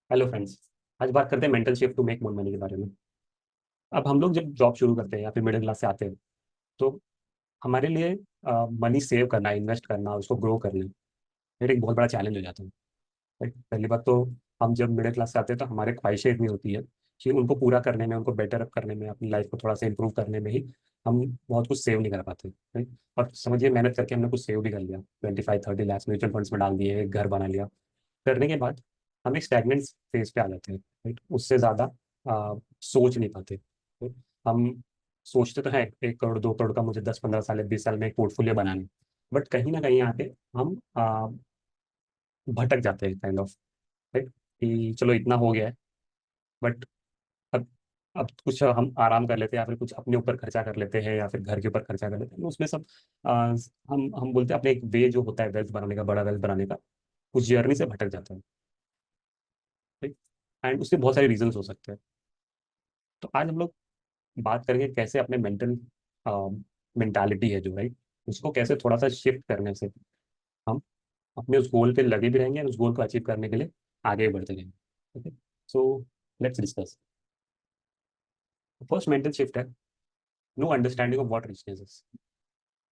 Hello friends. आज बात करते हैं mental shift to make more money के बारे में। अब हम लोग जब जॉब शुरू करते हैं या फिर मिडिल क्लास से आते हैं तो हमारे लिए मनी सेव करना, इन्वेस्ट करना, उसको ग्रो करना ये एक बहुत बड़ा चैलेंज हो जाता है। राइट? पहली बात तो हम जब मिडिल क्लास से आते हैं तो हमारे ख्वाहिशें इतनी होती है कि उनको पूरा करने में, उनको बेटर अप करने में, अपनी लाइफ को थोड़ा सा इंप्रूव करने में ही हम बहुत कुछ सेव नहीं कर पाते। राइट? और समझिए मेहनत करके हमने कुछ सेव भी कर लिया, 25-30 लाख म्यूचुअल फंड्स में डाल दिए, एक घर बना लिया। करने के बाद हम एक स्टैगनेंट फेज पे आ जाते हैं। राइट? उससे ज़्यादा सोच नहीं पाते। राइट? हम सोचते तो हैं 1 करोड़ 2 करोड़ का मुझे 10-15 साल या 20 साल में एक पोर्टफोलियो बनाने, बट कहीं ना कहीं आके हम भटक जाते हैं काइंड ऑफ। राइट? कि चलो इतना हो गया है, बट अब अब कुछ हम आराम कर लेते हैं या फिर कुछ अपने ऊपर खर्चा कर लेते हैं या फिर घर के ऊपर खर्चा कर लेते हैं, उसमें सब हम बोलते हैं अपने एक वे जो होता है वेल्थ बनाने का, बड़ा वेल्थ बनाने का, उस जर्नी से भटक जाता है। ठीक। एंड उसके बहुत सारे रीजंस हो सकते हैं। तो आज हम लोग बात करेंगे कैसे अपने मेंटल मेंटालिटी है जो, राइट, उसको कैसे थोड़ा सा शिफ्ट करने से हम अपने उस गोल पे लगे भी रहेंगे और उस गोल को अचीव करने के लिए आगे भी बढ़ते रहेंगे। Okay, so let's discuss. First mental shift है no understanding of what richness is.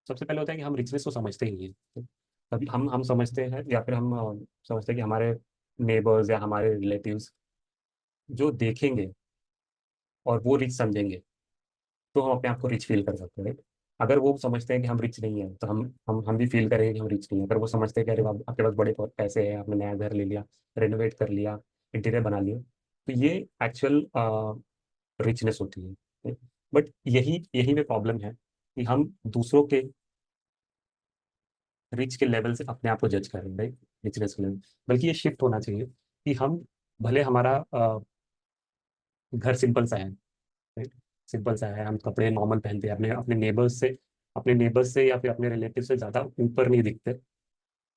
सबसे पहले होता है कि हम रिचनेस को समझते ही नहीं है। कभी हम समझते हैं या फिर हम समझते हैं कि हमारे नेबर्स या हमारे रिलेटिव्स जो देखेंगे और वो रिच समझेंगे तो हम अपने आप को रिच फील कर सकते हैं। राइट? अगर वो समझते हैं कि हम रिच नहीं है तो हम भी फील करेंगे कि हम रिच नहीं है। अगर वो समझते हैं कि अरे बाप आपके पास बड़े पैसे हैं, आपने नया घर ले लिया, रेनोवेट कर लिया, इंटीरियर बना लिया, तो ये एक्चुअल रिचनेस होती है। बट यही यही में प्रॉब्लम है कि हम दूसरों के रिच के लेवल से अपने आप को जज करें, राइट, रिचनेस के लेवल। बल्कि ये शिफ्ट होना चाहिए कि हम भले हमारा घर सिंपल सा है, राइट, सिंपल सा है, हम कपड़े नॉर्मल पहनते हैं, अपने नेबर्स से या फिर अपने रिलेटिव से ज़्यादा ऊपर नहीं दिखते,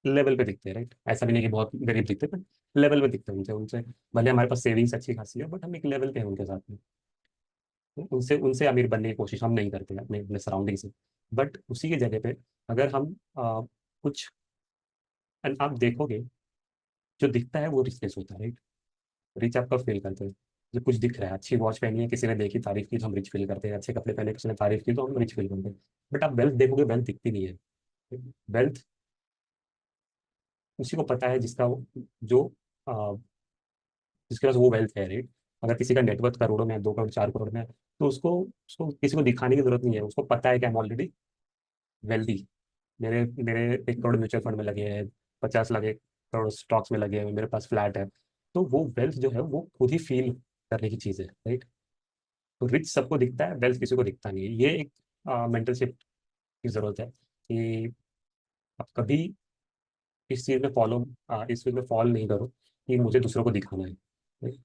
लेवल पे दिखते हैं। राइट? ऐसा भी नहीं कि बहुत गरीब दिखते, बट लेवल पे दिखते हैं उनसे उनसे भले हमारे पास सेविंग्स अच्छी खासी है, बट हम एक लेवल पे हैं उनके साथ में। तो उनसे उनसे अमीर बनने की कोशिश हम नहीं करते अपने अपने सराउंडिंग से। बट उसी की जगह पे अगर हम कुछ, and आप देखोगे जो दिखता है वो रिचनेस होता है। राइट? रिच आप कब फील करते हैं? जब कुछ दिख रहा है, अच्छी वॉच पहनी है किसी ने, देखी, तारीफ की, तो हम रिच फील करते हैं। अच्छे कपड़े पहने किसी ने, तारीफ की, तो हम रिच फील करते हैं। बट आप वेल्थ देखोगे, वेल्थ दिखती नहीं है। वेल्थ उसी को पता है जिसका जो आ, जिसके पास वो वेल्थ है। राइट? अगर किसी का नेटवर्थ करोड़ों में है, 2 करोड़ 4 करोड़ में है, तो उसको उसको किसी को दिखाने की जरूरत नहीं है। उसको पता है कि आई एम ऑलरेडी वेल्दी। मेरे मेरे 1 करोड़ म्यूचुअल फंड में लगे हैं, 50 लाख 1 करोड़ स्टॉक्स में लगे हैं, मेरे पास फ्लैट है। तो वो वेल्थ जो है वो खुद ही फील करने की चीज़ है। राइट? तो रिच सबको दिखता है, वेल्थ किसी को दिखता नहीं है। ये एक मेंटल शिफ्ट की जरूरत है कि आप कभी इस चीज़ में फॉल नहीं करो कि मुझे दूसरों को दिखाना है। Right?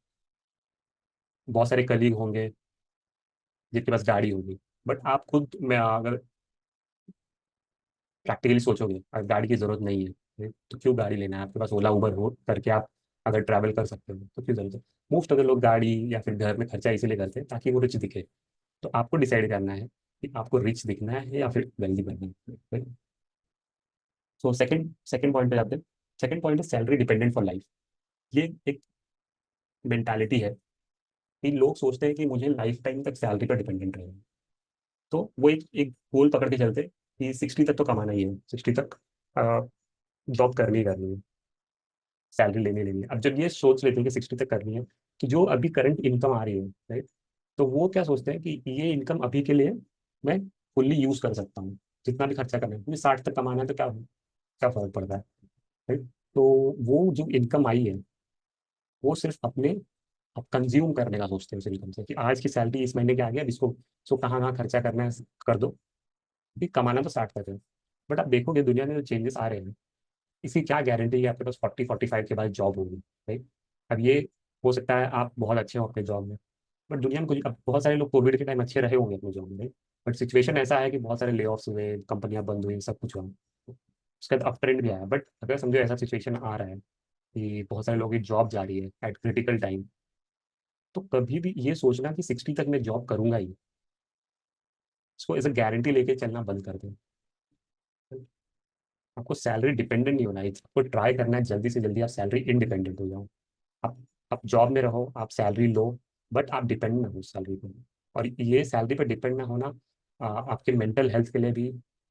बहुत सारे कलीग होंगे जिनके पास गाड़ी होगी, बट आप खुद में अगर प्रैक्टिकली सोचोगे, अगर गाड़ी की जरूरत नहीं है, right? तो क्यों गाड़ी लेना है? आपके पास ओला उबर हो करके आप अगर ट्रैवल कर सकते हो तो क्यों जरूरत है? मोस्ट अगर लोग गाड़ी या फिर घर में खर्चा इसीलिए करते हैं ताकि वो रिच दिखे। तो आपको डिसाइड करना है कि आपको रिच दिखना है या फिर वेल्दी बनना है। सो सेकंड सेकंड पॉइंट पे जाते हैं। सेकंड पॉइंट है सैलरी डिपेंडेंट फॉर लाइफ। ये एक मेंटालिटी है कि लोग सोचते हैं कि मुझे लाइफ टाइम तक सैलरी पर डिपेंडेंट रहना है। तो वो एक एक गोल पकड़ के चलते हैं कि 60 तक तो कमाना ही है, 60 तक जॉब करनी ही करनी है, सैलरी लेनी लेनी है। अब जब ये सोच लेते हैं कि 60 तक करनी है, तो जो अभी करंट इनकम आ रही है, राइट, तो वो क्या सोचते हैं कि ये इनकम अभी के लिए मैं फुल्ली यूज कर सकता हूँ, जितना भी खर्चा करना है, मुझे 60 तक कमाना है तो क्या क्या फर्क पड़ता है। राइट? तो वो जो इनकम आई है वो सिर्फ अपने अब कंज्यूम करने का सोचते हैं उस इनकम से, कि आज की सैलरी इस महीने की आ गई, अब इसको कहाँ कहाँ खर्चा करना है कर दो, भी कमाना तो स्टार्ट कर दो। बट आप देखोगे दुनिया में जो चेंजेस आ रहे हैं, इसकी क्या गारंटी है आपके पास 40-45 के बाद जॉब होगी? राइट? अब ये हो सकता है आप बहुत अच्छे हो अपने जॉब में, बट दुनिया में कुछ, अब बहुत सारे लोग कोविड के टाइम अच्छे रहे होंगे अपने जॉब में, बट सिचुएशन ऐसा है कि बहुत सारे ले ऑफ्स हुए, कंपनियां बंद हुई, सब कुछ हुआ। उसका अप ट्रेंड भी आया। बट अगर समझो ऐसा सिचुएशन आ रहा है कि बहुत सारे लोगों की जॉब जा रही है एट क्रिटिकल टाइम, तो कभी भी ये सोचना कि 60 तक मैं जॉब करूंगा ही, इसको एज अ गारंटी लेके चलना बंद कर दें। आपको सैलरी डिपेंडेंट नहीं होना है, आपको ट्राई करना है जल्दी से जल्दी आप सैलरी इंडिपेंडेंट हो जाओ। आप आप जॉब में रहो, आप सैलरी लो, बट आप डिपेंड ना हो सैलरी पे। और ये सैलरी पे डिपेंड ना होना आपके मेंटल हेल्थ के लिए भी,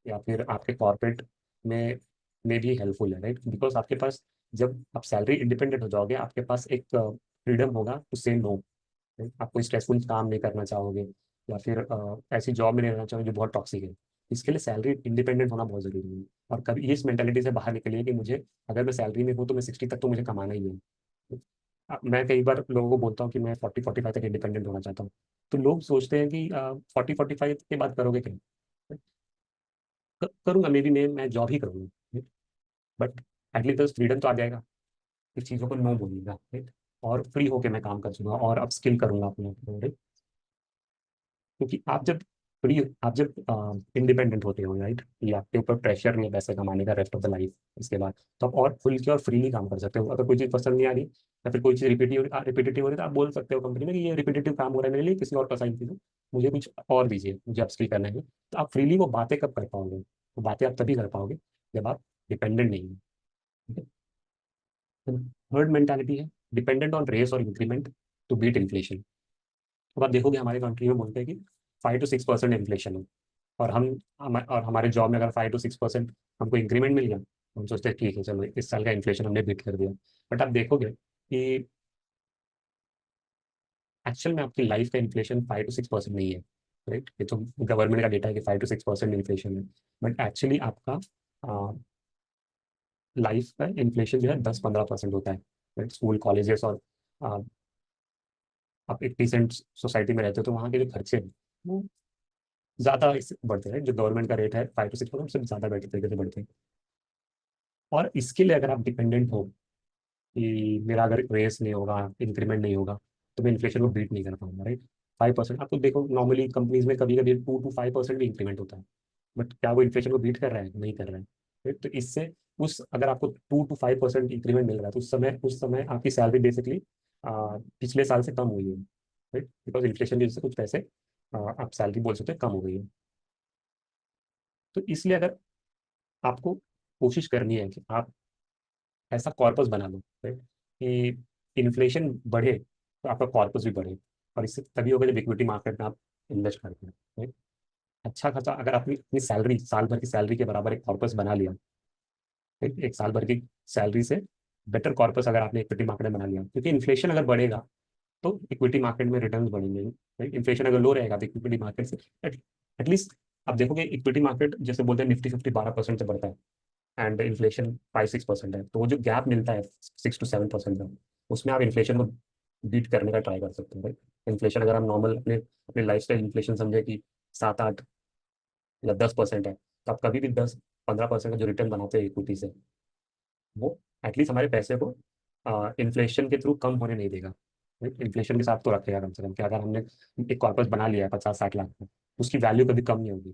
या फिर आपके कॉर्पोरेट में भी हेल्पफुल है, राइट? बिकॉज आपके पास, जब आप सैलरी इंडिपेंडेंट हो जाओगे, आपके पास एक फ्रीडम होगा टू से नो। आप कोई स्ट्रेसफुल काम नहीं करना चाहोगे, या फिर ऐसी जॉब में नहीं रहना चाहोगे जो बहुत टॉक्सिक है। इसके लिए सैलरी इंडिपेंडेंट होना बहुत जरूरी है। और कभी इस मेंटेलिटी से बाहर निकलिए कि मुझे, अगर मैं सैलरी में हूँ तो मैं 60 तक तो मुझे कमाना ही है। मैं कई बार लोगों को बोलता हूँ कि मैं 40-45 तक इंडिपेंडेंट होना चाहता हूँ। तो लोग सोचते हैं कि 40-45 के बाद करोगे क्या? करूंगा, मे बी मैं जॉब ही करूंगा, बट एटलीस्ट फ्रीडम तो आ जाएगा। इस चीज़ों को नो बोलूंगा, राइट? और फ्री होके मैं काम कर सकूंगा और अपस्किल करूंगा अपने आप को, right? क्योंकि आप जब इंडिपेंडेंट होते हो, राइट, ये आपके ऊपर प्रेशर नहीं है पैसे कमाने का रेस्ट ऑफ द लाइफ। इसके बाद तो आप और खुल के और फ्रीली काम कर सकते हो। अगर कोई चीज़ पसंद नहीं आ रही, या फिर कोई चीज़ रिपीटेटिव हो रही है, तो आप बोल सकते हो कंपनी में कि ये रिपीटेटिव काम हो रहा है मेरे लिए, किसी और को असाइन कीजिए, मुझे कुछ और दीजिए, मुझे अपस्किल करना है। तो आप फ्रीली वो बातें कब कर पाओगे? वो बातें आप तभी कर पाओगे जब आप डिपेंडेंट नहीं हो। थर्ड मेंटालिटी है डिपेंडेंट ऑन रेस और इंक्रीमेंट टू बीट इन्फ्लेशन। अब आप देखोगे हमारे कंट्री में बोलते हैं कि 5 to 6% इन्फ्लेशन है, और और हमारे जॉब में अगर 5 to 6% हमको इंक्रीमेंट मिल गया, तो हम सोचते हैं ठीक है, चलो इस साल का इन्फ्लेशन हमने बीट कर दिया। बट आप देखोगे कि एक्चुअल में आपकी लाइफ का इन्फ्लेशन 5 to 6% नहीं है, राइट? ये तो गवर्नमेंट का डेटा है कि 5 to 6% इन्फ्लेशन है। बट एक्चुअली आपका लाइफ का इन्फ्लेशन जो है 10-15% होता है, राइट? स्कूल कॉलेजेस और आ, आप एक डिसेंट सोसाइटी में रहते हो तो वहाँ के जो खर्चे हैं वो ज़्यादा इससे बढ़ते हैं। जो गवर्नमेंट का रेट है 5 to 6%, उससे ज़्यादा बेटर तरीके से बढ़ते हैं। और इसके लिए अगर आप डिपेंडेंट हो कि मेरा अगर रेस नहीं होगा, इंक्रीमेंट नहीं होगा, तो मैं इन्फ्लेशन को बीट नहीं कर पाऊंगा, राइट? 5%, आपको देखो नॉर्मली कंपनीज में कभी कभी 2 to 5% भी इंक्रीमेंट होता है, बट क्या वो इन्फ्लेशन को बीट कर रहा है? नहीं कर रहा है, right? तो इससे उस अगर आपको 2 to 5% इंक्रीमेंट मिल रहा है, तो उस समय आपकी सैलरी बेसिकली पिछले साल से कम हुई है, राइट? बिकॉज इन्फ्लेशन की वजह से कुछ पैसे आप सैलरी बोल सकते हैं कम हो गई है। तो इसलिए अगर आपको कोशिश करनी है कि आप ऐसा कॉर्पस बना लो, राइट, कि इन्फ्लेशन बढ़े तो आपका कॉर्पस भी बढ़े। और इससे तभी होगा जब इक्विटी मार्केट में आप इन्वेस्ट करते हैं, राइट? अच्छा खासा अगर आपने अपनी सैलरी, साल भर की सैलरी के बराबर एक कॉर्पस बना लिया, राइट, एक साल भर की सैलरी से बेटर कॉर्पस अगर आपने इक्विटी मार्केट में बना लिया, क्योंकि इन्फ्लेशन अगर बढ़ेगा तो इक्विटी मार्केट में रिटर्न्स बढ़ेंगे, राइट? इन्फ्लेशन अगर लो रहेगा तो इक्विटी मार्केट से एटलीस्ट आप देखोगे इक्विटी मार्केट जैसे बोलते हैं निफ्टी 50 12% से बढ़ता है, एंड इन्फ्लेशन 5-6% है, तो वो जो गैप मिलता है 6 to 7% का, उसमें आप इन्फ्लेशन को बीट करने का ट्राई कर सकते हैं, राइट? इन्फ्लेशन अगर हम नॉर्मल अपने अपने लाइफ स्टाइल इन्फ्लेशन समझे कि 7-8 या 10% है, तो आप कभी भी 10-15% का जो रिटर्न बनाते हैं इक्विटी से, वो एटलीस्ट हमारे पैसे को इन्फ्लेशन के थ्रू कम होने नहीं देगा, इन्फ्लेशन के साथ तो रखेगा कम से कम। कि अगर हमने एक कॉर्पस बना लिया है 50-60 लाख का, उसकी वैल्यू कभी कम नहीं होगी,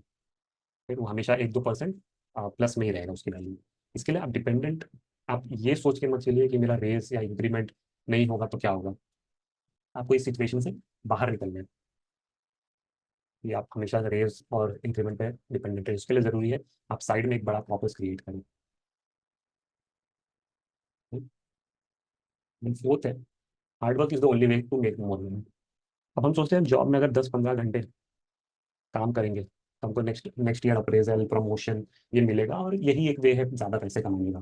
फिर वो हमेशा 1-2% प्लस में ही रहेगा उसकी वैल्यू। इसके लिए आप डिपेंडेंट, आप ये सोच के मत चलिए कि मेरा रेस या इंक्रीमेंट नहीं होगा तो क्या होगा। आपको इस सिचुएशन से बाहर निकलना है कि आप हमेशा रेस और इंक्रीमेंट पे डिपेंडेंट है। इसके लिए ज़रूरी है आप साइड में एक बड़ा कॉर्पस क्रिएट करें। फोर्थ है, hard work is the only way to make more money. अब हम सोचते हैं जॉब में अगर 10-15 घंटे काम करेंगे तो हमको next next year appraisal promotion ये मिलेगा, और यही एक वे है ज़्यादा पैसे कमाने का।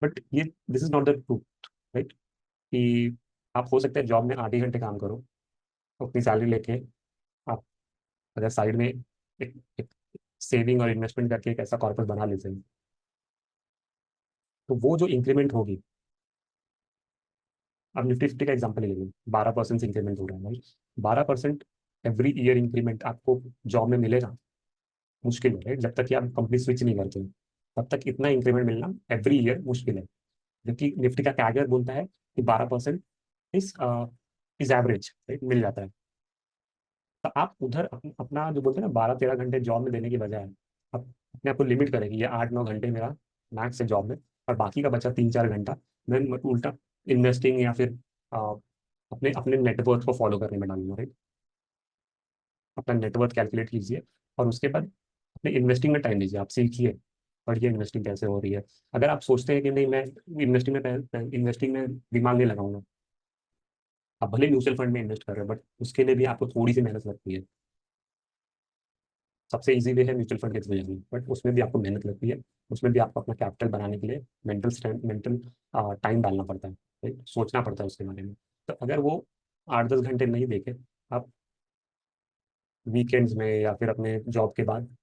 बट ये this is not the truth, right? कि आप हो सकता है जॉब में 8 ही घंटे काम करो, अपनी सैलरी लेके आप अगर साइड में एक सेविंग और इन्वेस्टमेंट करके एक ऐसा कॉर्पस बना लेते हैं, तो वो जो इंक्रीमेंट होगी, अब निफ्टी 50 का एग्जाम्पल ले लेंगे, 12% इंक्रीमेंट हो रहा है भाई। 12% एवरी ईयर इंक्रीमेंट आपको जॉब में मिलेगा? मुश्किल है, राइट? जब तक कि आप कंपनी स्विच नहीं करते हैं, तब तक इतना इंक्रीमेंट मिलना एवरी ईयर मुश्किल है। जबकि निफ्टी का कैगर बोलता है कि 12% इज इज एवरेज, राइट, मिल जाता है। तो आप उधर अपना जो बोलते हैं ना 12-13 घंटे जॉब में देने की बजाय आप अपने आप को लिमिट करें कि ये 8-9 घंटे मेरा मैक्स है जॉब में, और बाकी का बचा 3-4 घंटा मैं उल्टा इन्वेस्टिंग या फिर अ, अपने अपने नेटवर्क को फॉलो करने में डालूंगा, राइट? अपना नेटवर्क कैलकुलेट कीजिए, और उसके बाद अपने इन्वेस्टिंग में टाइम दीजिए, आप सीखिए, पढ़िए इन्वेस्टिंग कैसे हो रही है। अगर आप सोचते हैं कि नहीं मैं इन्वेस्टिंग में दिमाग नहीं लगाऊंगा, आप भले म्यूचुअल फंड में इन्वेस्ट कर रहे हो, बट उसके लिए भी आपको थोड़ी सी मेहनत लगती है। सबसे इजी वे है म्यूचुअल फंड के थ्रू जाना, बट उसमें भी आपको मेहनत लगती है। उसमें भी आपको अपना कैपिटल बनाने के लिए मेंटल टाइम डालना पड़ता है, राइट? सोचना पड़ता है उसके बारे में। तो अगर वो 8-10 घंटे नहीं देखे आप वीकेंड्स में या फिर अपने जॉब के बाद,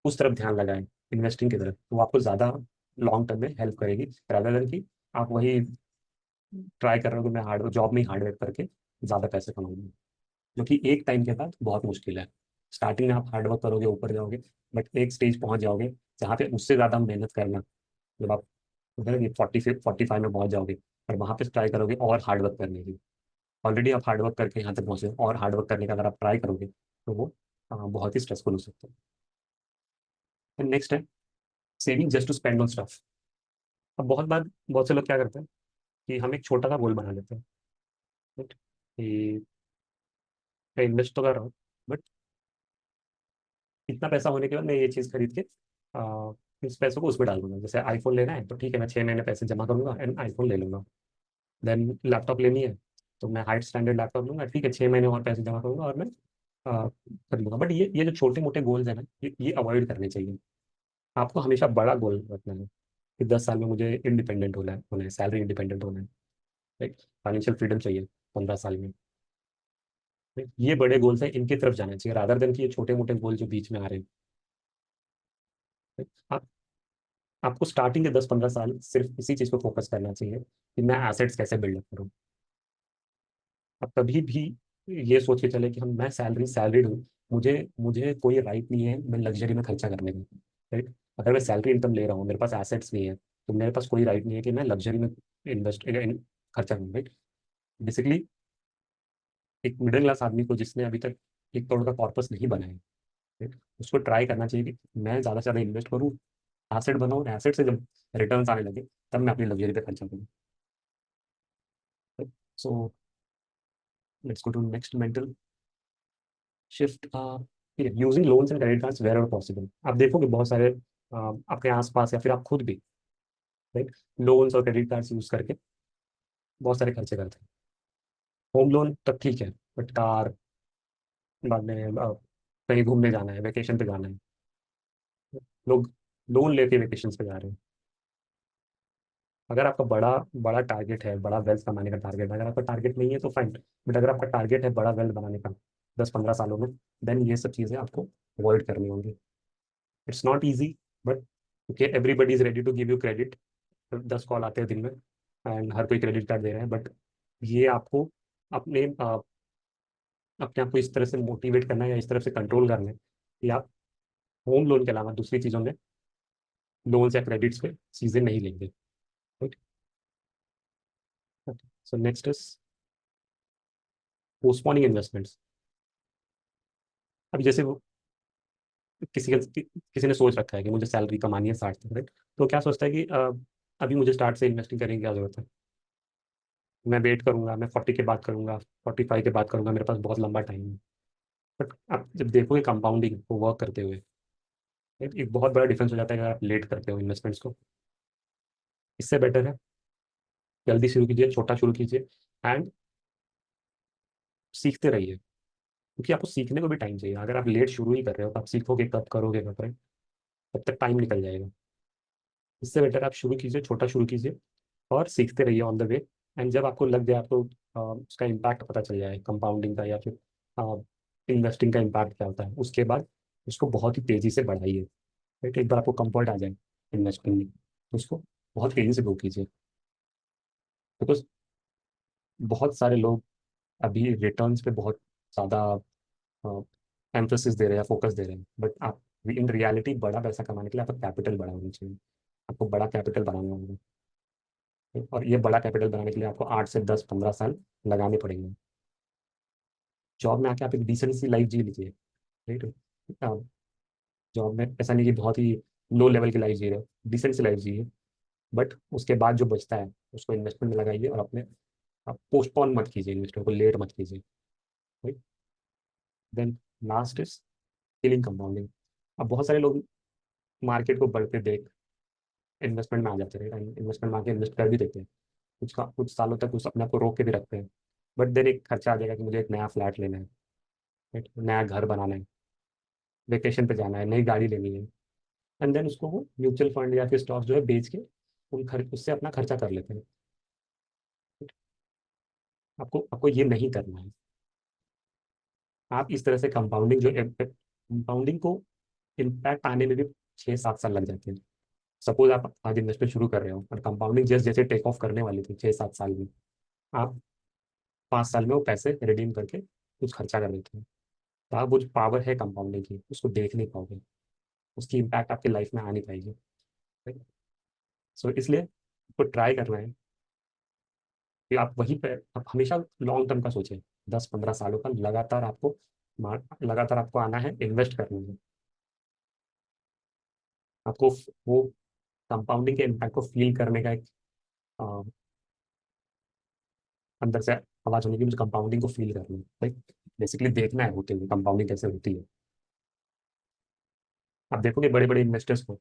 उस तरफ ध्यान लगाएं, इन्वेस्टिंग की तरफ, तो वो आपको ज़्यादा लॉन्ग टर्म में हेल्प करेगी, रादर देन कि आप वही ट्राई कर रहे हो कि मैं हार्ड जॉब में ही हार्डवर्क करके ज़्यादा पैसे कमाऊंगा, जो कि एक टाइम के बाद बहुत मुश्किल है। स्टार्टिंग में आप हार्डवर्क करोगे, ऊपर जाओगे, बट एक स्टेज पहुंच जाओगे जहाँ पे उससे ज़्यादा मेहनत करना, जब आप 45 में पहुंच जाओगे, और वहाँ पे ट्राई करोगे और हार्डवर्क करने की। ऑलरेडी आप हार्डवर्क करके यहाँ तक पहुँचे हो, और हार्डवर्क करने का अगर आप ट्राई करोगे तो वो बहुत ही स्ट्रेसफुल हो सकता है। नेक्स्ट है saving just to spend on stuff. अब बहुत बार बहुत से लोग क्या करते हैं कि हम एक छोटा सा गोल बना लेते हैं, right? कि मैं इन्वेस्ट तो कर रहा हूँ, बट इतना पैसा होने के बाद मैं ये चीज़ खरीद के इस पैसों को उसमें डाल दूंगा। जैसे आईफोन लेना है तो ठीक है, मैं 6 महीने पैसे जमा करूंगा एंड आईफोन ले लूंगा। देन लैपटॉप लेनी है तो मैं हाई स्टैंडर्ड लैपटॉप लूंगा, ठीक है, 6 महीने और पैसे जमा करूंगा और मैं खरीदूंगा। बट ये जो छोटे मोटे गोल्स है ना, ये अवॉइड करने चाहिए। आपको हमेशा बड़ा गोल रखना है कि 10 साल में मुझे इंडिपेंडेंट होना है, सैलरी इंडिपेंडेंट होना है, राइट? फाइनेंशियल फ्रीडम चाहिए 15 साल में, right? ये बड़े गोल्स हैं, इनकी तरफ जाना चाहिए, रादर देन कि ये छोटे मोटे गोल जो बीच में आ रहे हैं, right? आपको स्टार्टिंग के 10-15 साल सिर्फ इसी चीज़ पे फोकस करना चाहिए कि मैं एसेट्स कैसे बिल्डअप करूँ। अब कभी भी ये सोच के चले कि हम मैं सैलरीड हूँ, मुझे मुझे कोई राइट नहीं है मैं लग्जरी में खर्चा करने का, राइट? अगर मैं सैलरी इनकम ले रहा हूँ, मेरे पास एसेट्स नहीं है, तो मेरे पास कोई राइट नहीं है कि मैं लग्जरी में इन्वेस्ट खर्चा करूँ, राइट? बेसिकली एक मिडिल क्लास आदमी को जिसने अभी तक 1 करोड़ का कॉर्पस नहीं बनाया है, right? उसको ट्राई करना चाहिए कि मैं ज़्यादा से ज़्यादा इन्वेस्ट करूँ, एसेट बनाऊँ, एसेट से जब रिटर्न आने लगे तब मैं अपनी लग्जरी पे खर्चा करूँ। So let's go to next mental shift. Using loans and credit cards wherever possible. आप देखोगे बहुत सारे आपके आसपास या फिर आप खुद भी, राइट, लोन्स और क्रेडिट कार्ड्स यूज करके बहुत सारे खर्चे करते हैं। होम लोन तक ठीक है, बट कार, बाद में कहीं घूमने जाना है, वेकेशन पे जाना है, लोग लोन लेके वेकेशन पे जा रहे हैं। अगर आपका बड़ा बड़ा टारगेट है, बड़ा वेल्थ कमाने का टारगेट है, अगर आपका टारगेट नहीं है तो फाइन, बट अगर आपका टारगेट है बड़ा वेल्थ बनाने का 10-15 सालों में, देन ये सब चीज़ें आपको अवॉइड करनी होंगी। It's not easy, but okay, everybody is ready to give you credit. 10 call आते हैं दिन में एंड हर कोई क्रेडिट कार्ड दे रहा है, बट ये आपको अपने अपने आप को इस तरह से मोटिवेट करना है या इस तरह से कंट्रोल करना है कि आप होम लोन के अलावा दूसरी चीज़ों में लोन्स या क्रेडिट्स पे चीज़ें नहीं लेंगे, right? So next is postponing investments. अब जैसे वो किसी ने सोच रखा है कि मुझे सैलरी कमानी है 60 तक, राइट? तो क्या सोचता है कि अभी मुझे स्टार्ट से इन्वेस्टिंग करने की क्या जरूरत है, मैं वेट करूंगा, मैं 40 के बाद करूंगा, 45 के बाद करूंगा, मेरे पास बहुत लंबा टाइम है। बट आप जब देखोगे कंपाउंडिंग को वर्क करते हुए, एक बहुत बड़ा डिफरेंस हो जाता है अगर आप लेट करते हो इन्वेस्टमेंट्स को। इससे बेटर है जल्दी शुरू कीजिए, छोटा शुरू कीजिए, एंड सीखते रहिए, क्योंकि आपको सीखने को भी टाइम चाहिए। अगर आप लेट शुरू ही कर रहे हो तो आप सीखोगे कब, करोगे कब, right? तब तक टाइम निकल जाएगा। इससे बेटर आप शुरू कीजिए, छोटा शुरू कीजिए, और सीखते रहिए ऑन द वे। एंड जब आपको लग जाए, आपको उसका इम्पैक्ट पता चल जाए कंपाउंडिंग का या फिर इन्वेस्टिंग का इम्पैक्ट क्या होता है, उसके बाद उसको बहुत ही तेज़ी से बढ़ाइए, राइट? एक बार आपको कंफर्ट आ जाए इन्वेस्टमेंट में तो उसको बहुत तेज़ी से ग्रो कीजिए, बिकॉज बहुत सारे लोग अभी रिटर्न्स पे बहुत ज़्यादा एम्फोसिस दे रहे हैं, फोकस दे रहे हैं, बट आप इन रियलिटी बड़ा पैसा कमाने के लिए आपका कैपिटल बड़ा होना चाहिए। आपको बड़ा कैपिटल बनाना होगा, और ये बड़ा कैपिटल बनाने के लिए आपको 8 से 10-15 साल लगाने पड़ेंगे। जॉब में आके आप एक डिसेंट सी लाइफ जी लीजिए, राइट? जॉब में ऐसा नहीं कि बहुत ही लो लेवल की लाइफ जी रहे हो, डिसेंट सी लाइफ जिए, बट उसके बाद जो बचता है उसको इन्वेस्टमेंट में लगाइए, और अपने आप पोस्टपोन मत कीजिए, इन्वेस्टमेंट को लेट मत कीजिए, right? Then last is skilling compounding. अब बहुत सारे लोग मार्केट को बढ़ते देख इन्वेस्टमेंट में आ जाते हैं, इन्वेस्टमेंट में आके इन्वेस्ट कर भी देते हैं, कुछ सालों तक उस अपने आप को रोक के भी रखते हैं। बट देन एक खर्चा आ जाएगा कि मुझे एक नया फ्लैट लेना है, right? नया घर बनाना है, वेकेशन पे जाना है, नई गाड़ी लेनी है। एंड देन उसको वो म्यूचुअल फंड या फिर स्टॉक जो है बेच के उससे अपना खर्चा कर लेते हैं। आपको आपको ये नहीं करना है। आप इस तरह से कंपाउंडिंग को इम्पैक्ट आने में भी 6-7 साल लग जाते हैं। सपोज आप आज इन्वेस्टमेंट शुरू कर रहे हो और कंपाउंडिंग जैसे जैसे टेक ऑफ करने वाली थी 6-7 साल में, आप 5 साल में वो पैसे रिडीम करके कुछ खर्चा कर देते हैं। तो आप वो जो पावर है कंपाउंडिंग की उसको देख नहीं पाओगे, उसकी इम्पैक्ट आपकी लाइफ में आ नहीं पाएगी। सो इसलिए आपको ट्राई करना है कि आप वहीं पे आप हमेशा लॉन्ग टर्म का सोचें। 10-15 सालों का लगातार आपको आना है, इन्वेस्ट करना है। आपको वो कंपाउंडिंग के इम्पैक्ट को फील करने का एक अ, अंदर से आवाज होने की, मुझे कंपाउंडिंग को फील करना है, लाइक बेसिकली देखना है होते हुए कंपाउंडिंग कैसे होती है। आप देखोगे बड़े बड़े इन्वेस्टर्स को,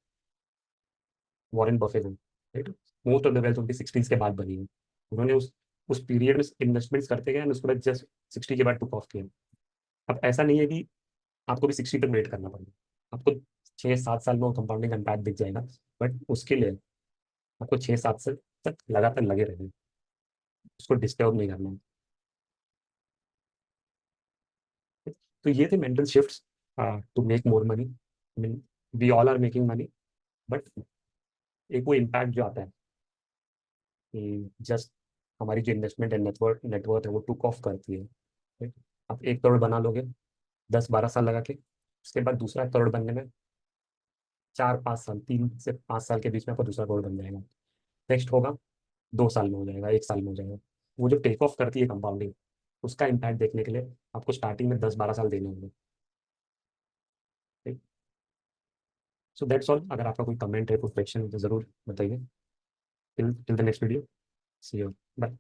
वॉरेन बफेट हैं, right, most of the wealth उनकी 60s के बाद बनी है। उन्होंने उस पीरियड में इन्वेस्टमेंट्स करते गए और उसके बाद जस्ट 60 के बाद टुक ऑफ किया। अब ऐसा नहीं है कि आपको भी 60 तक वेट करना पड़ेगा, आपको 6-7 साल में वो कंपाउंडिंग इम्पैक्ट दिख जाएगा। बट उसके लिए आपको 6-7 साल तक लगातार लगे रहना है, उसको डिस्टर्ब नहीं करना है। तो ये थे mental shifts to make more money. I mean we all are making money, but एक वो इम्पैक्ट जो आता है कि जस्ट हमारी जो इन्वेस्टमेंट है, नेटवर्थ है, वो टुक ऑफ करती है, right? आप 1 करोड़ बना लोगे 10-12 साल लगा के, उसके बाद दूसरा करोड़ बनने में 4-5 साल, 3 से 5 साल के बीच में आपका दूसरा करोड़ बन जाएगा। नेक्स्ट होगा 2 साल में हो जाएगा, 1 साल में हो जाएगा। वो जो टेक ऑफ करती है कंपाउंडिंग, उसका इम्पैक्ट देखने के लिए आपको स्टार्टिंग में 10-12 साल देने होंगे। So that's all. अगर आपका कोई कमेंट है, कोई क्वेश्चन है तो ज़रूर बताइए। Till till the next video, see you, bye.